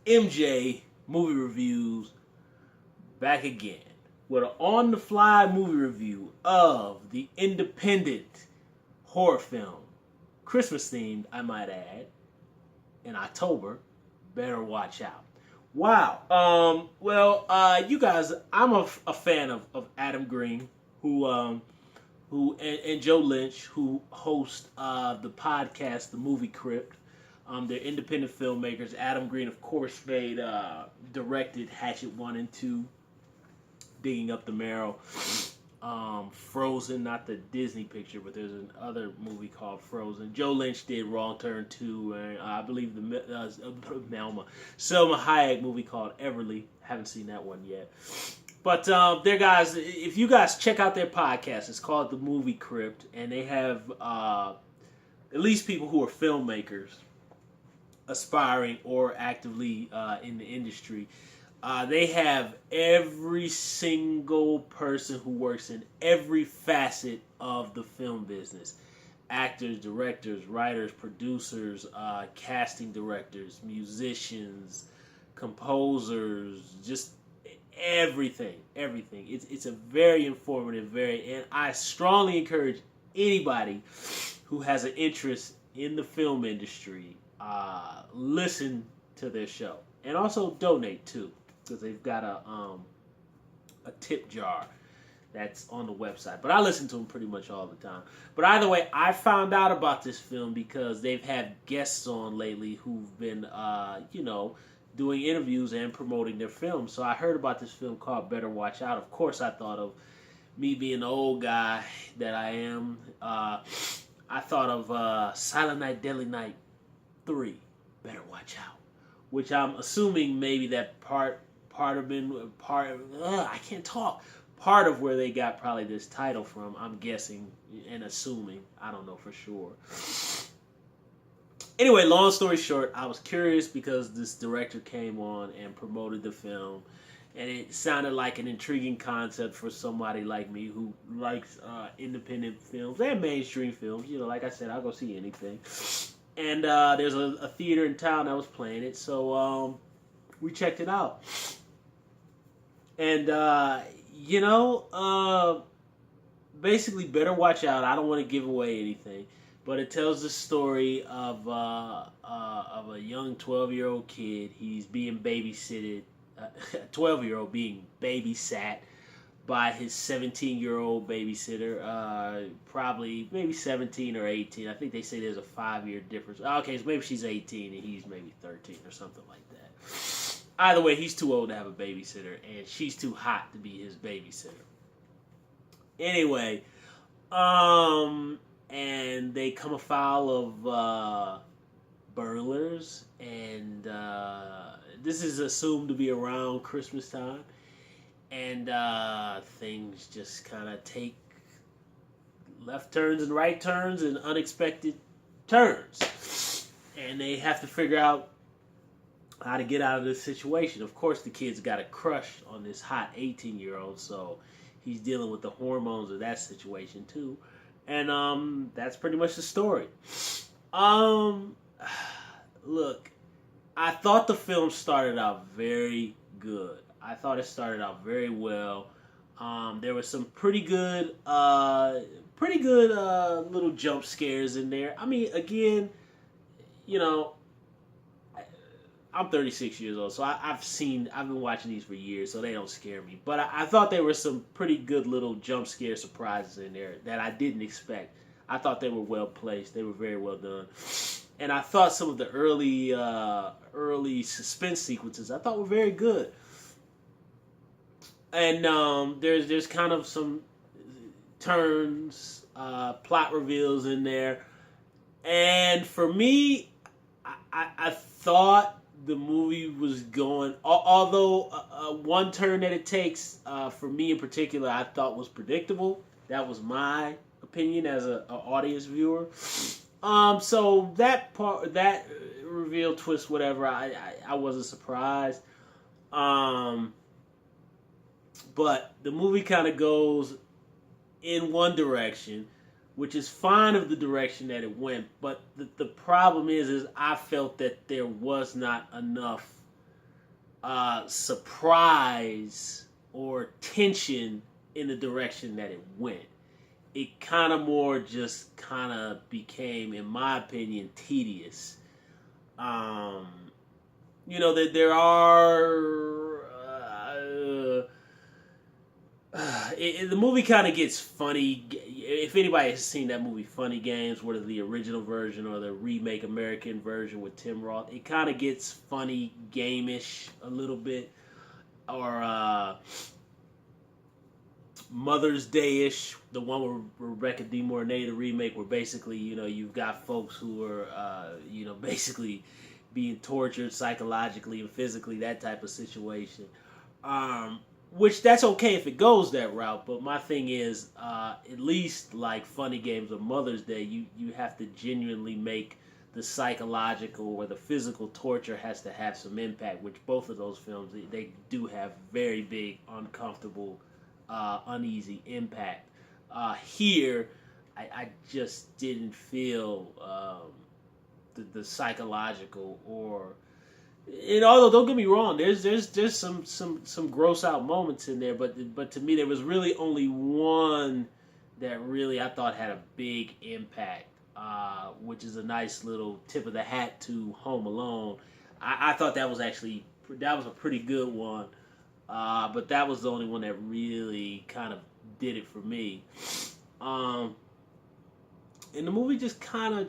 MJ Movie Reviews back again with an on-the-fly movie review of the independent horror film, Christmas themed, I might add, in October. Better watch out. Wow. You guys, I'm a fan of Adam Green, who and Joe Lynch, who host the podcast, The Movie Crypt. They're independent filmmakers. Adam Green, of course, directed Hatchet 1 and 2, Digging Up the Marrow. Frozen, not the Disney picture, but there's another movie called Frozen. Joe Lynch did Wrong Turn 2, and I believe Selma Hayek movie called Everly. Haven't seen that one yet. But their guys, if you guys check out their podcast, it's called The Movie Crypt, and they have at least people who are filmmakers, aspiring or actively in the industry. They have every single person who works in every facet of the film business. Actors, directors, writers, producers, casting directors, musicians, composers, just everything. It's a very informative, and I strongly encourage anybody who has an interest in the film industry, listen to their show. And also donate too, because they've got a tip jar that's on the website. But I listen to them pretty much all the time. But either way, I found out about this film because they've had guests on lately who've been, doing interviews and promoting their film. So I heard about this film called Better Watch Out. Of course, I thought of me being the old guy that I am. I thought of Silent Night, Deadly Night 3, Better Watch Out, which I'm assuming maybe that part of where they got probably this title from. I'm guessing and assuming. I don't know for sure. Anyway, long story short, I was curious because this director came on and promoted the film, and it sounded like an intriguing concept for somebody like me who likes independent films and mainstream films. Like I said, I'll go see anything. And there's a theater in town that was playing it, so we checked it out. And, basically, Better Watch Out. I don't want to give away anything, but it tells the story of a young 12-year-old kid. He's being babysitted, a 12-year-old being babysat by his 17-year-old babysitter, probably maybe 17 or 18. I think they say there's a 5-year difference. Okay, so maybe she's 18 and he's maybe 13 or something like that. Either way, he's too old to have a babysitter, and she's too hot to be his babysitter. Anyway, and they come afoul of burglars, and this is assumed to be around Christmas time. And things just kind of take left turns and right turns and unexpected turns. And they have to figure out how to get out of this situation. Of course, the kid's got a crush on this hot 18-year-old, so he's dealing with the hormones of that situation too. And that's pretty much the story. Look, I thought the film started out very good. I thought it started out very well. There were some pretty good little jump scares in there. I mean, again, I'm 36 years old, so I've been watching these for years, so they don't scare me. But I thought there were some pretty good little jump scare surprises in there that I didn't expect. I thought they were well placed. They were very well done. And I thought some of the early suspense sequences I thought were very good. And there's kind of some turns, plot reveals in there. And for me, I thought the movie was going, although one turn that it takes, for me in particular, I thought was predictable. That was my opinion as an audience viewer. So that part, that reveal, twist, whatever, I wasn't surprised. But the movie kind of goes in one direction, which is fine of the direction that it went. But the problem is I felt that there was not enough surprise or tension in the direction that it went. It kind of more just kind of became, in my opinion, tedious. Um, that there are. The movie kind of gets funny. If anybody has seen that movie, Funny Games, whether the original version or the remake American version with Tim Roth, it kind of gets funny, game-ish a little bit, or Mother's Day-ish, the one with Rebecca De Mornay, the remake, where basically, you've got folks who are, basically being tortured psychologically and physically, that type of situation. Which that's okay if it goes that route, but my thing is, at least like Funny Games or Mother's Day, you have to genuinely make the psychological or the physical torture has to have some impact, which both of those films, they do have very big, uncomfortable, uneasy impact. Here, I just didn't feel the psychological or... And although don't get me wrong, there's some gross out moments in there, but to me there was really only one that really I thought had a big impact, which is a nice little tip of the hat to Home Alone. I thought that was a pretty good one, but that was the only one that really kind of did it for me. And the movie just kind of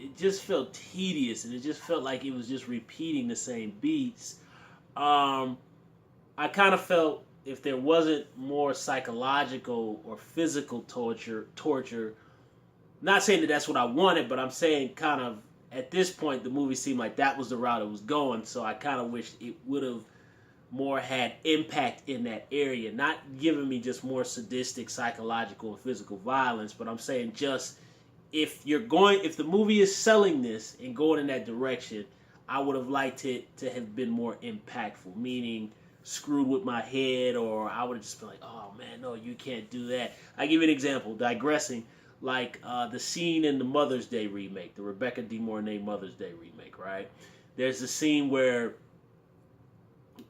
it just felt tedious, and it just felt like it was just repeating the same beats. I kind of felt if there wasn't more psychological or physical torture, not saying that that's what I wanted, but I'm saying kind of at this point the movie seemed like that was the route it was going, so I kind of wish it would have more had impact in that area, not giving me just more sadistic psychological and physical violence, but I'm saying just if the movie is selling this and going in that direction, I would have liked it to have been more impactful, meaning screwed with my head, or I would have just been like, oh man, no, you can't do that. I give you an example, digressing, like the scene in the Mother's Day remake, the Rebecca De Mornay Mother's Day remake, right? There's the scene where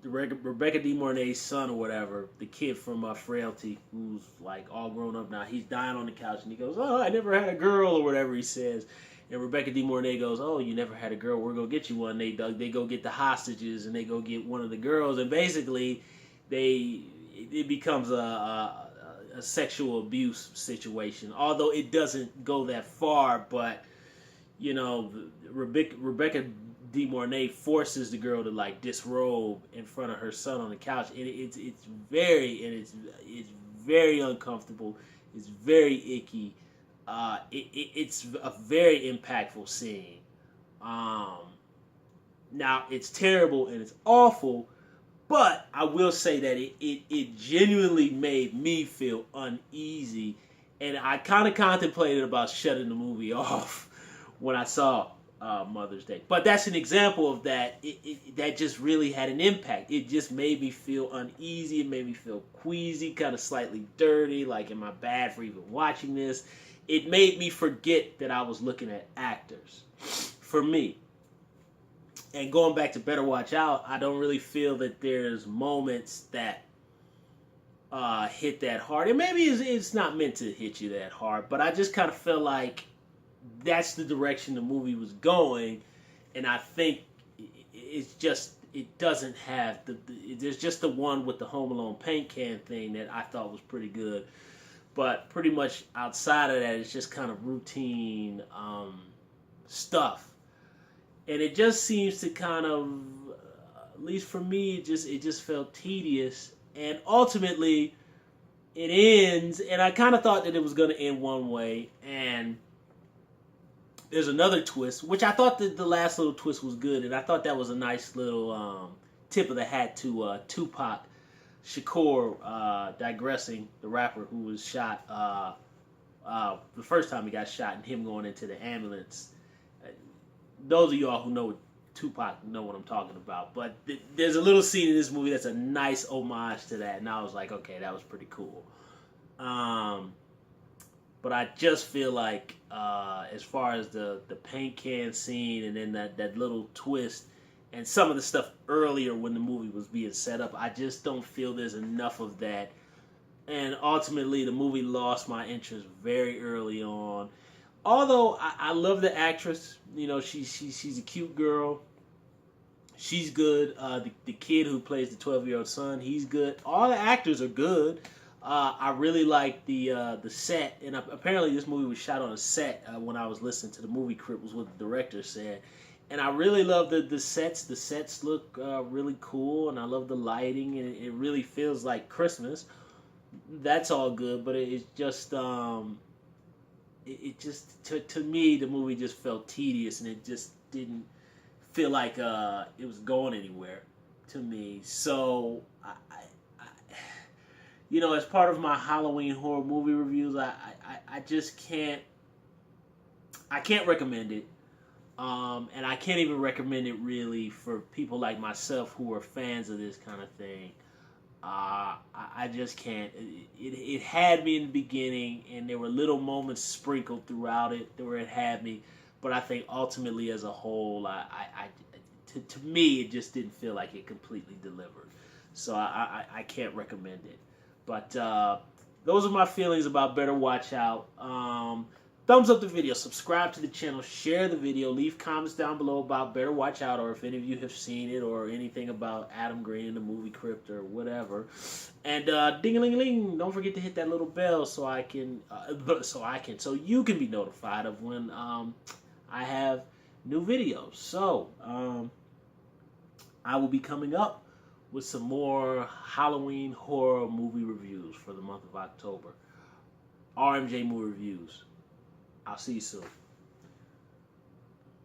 Rebecca De Mornay's son or whatever, the kid from Frailty, who's like all grown up now, he's dying on the couch and he goes, "Oh, I never had a girl," or whatever he says. And Rebecca De Mornay goes, "Oh, you never had a girl? We're gonna get you one." They go get the hostages and they go get one of the girls, and basically, it becomes a sexual abuse situation. Although it doesn't go that far, but Rebecca De Mornay forces the girl to like disrobe in front of her son on the couch. It's very uncomfortable. It's very icky. It's a very impactful scene. Now it's terrible and it's awful, but I will say that it genuinely made me feel uneasy, and I kind of contemplated about shutting the movie off when I saw Mother's Day. But that's an example of that. That just really had an impact. It just made me feel uneasy. It made me feel queasy, kind of slightly dirty. Like, am I bad for even watching this? It made me forget that I was looking at actors. For me. And going back to Better Watch Out, I don't really feel that there's moments that hit that hard. And maybe it's not meant to hit you that hard, but I just kind of feel like that's the direction the movie was going, and I think it's just, it doesn't have there's just the one with the Home Alone paint can thing that I thought was pretty good, but pretty much outside of that, it's just kind of routine stuff, and it just seems to kind of, at least for me, it just felt tedious, and ultimately it ends, and I kind of thought that it was going to end one way, and there's another twist, which I thought that the last little twist was good, and I thought that was a nice little tip of the hat to Tupac Shakur, digressing, the rapper who was shot the first time he got shot, and him going into the ambulance. Those of y'all who know Tupac know what I'm talking about, but there's a little scene in this movie that's a nice homage to that, and I was like, okay, that was pretty cool. But I just feel like, as far as the paint can scene and then that little twist, and some of the stuff earlier when the movie was being set up. I just don't feel there's enough of that. And ultimately, the movie lost my interest very early on. Although I love the actress, you know, she's a cute girl. She's good. The kid who plays the 12-year-old son, he's good. All the actors are good. I really like the set, and apparently this movie was shot on a set. When I was listening to the movie Crypt, was what the director said, and I really love the sets. The sets look really cool, and I love the lighting, and it really feels like Christmas. That's all good, but it's just it just to me the movie just felt tedious, and it just didn't feel like it was going anywhere to me. So you know, as part of my Halloween horror movie reviews, I just can't recommend it. And I can't even recommend it really for people like myself who are fans of this kind of thing. I just can't. It had me in the beginning, and there were little moments sprinkled throughout it where it had me. But I think ultimately, as a whole, to me, it just didn't feel like it completely delivered. So I can't recommend it. But those are my feelings about Better Watch Out. Thumbs up the video, subscribe to the channel, share the video, leave comments down below about Better Watch Out, or if any of you have seen it, or anything about Adam Green in the movie Crypt or whatever. And ding-a-ling-a-ling, don't forget to hit that little bell so you can be notified of when I have new videos. So I will be coming up with some more Halloween horror movie reviews for the month of October. RMJ Movie Reviews. I'll see you soon.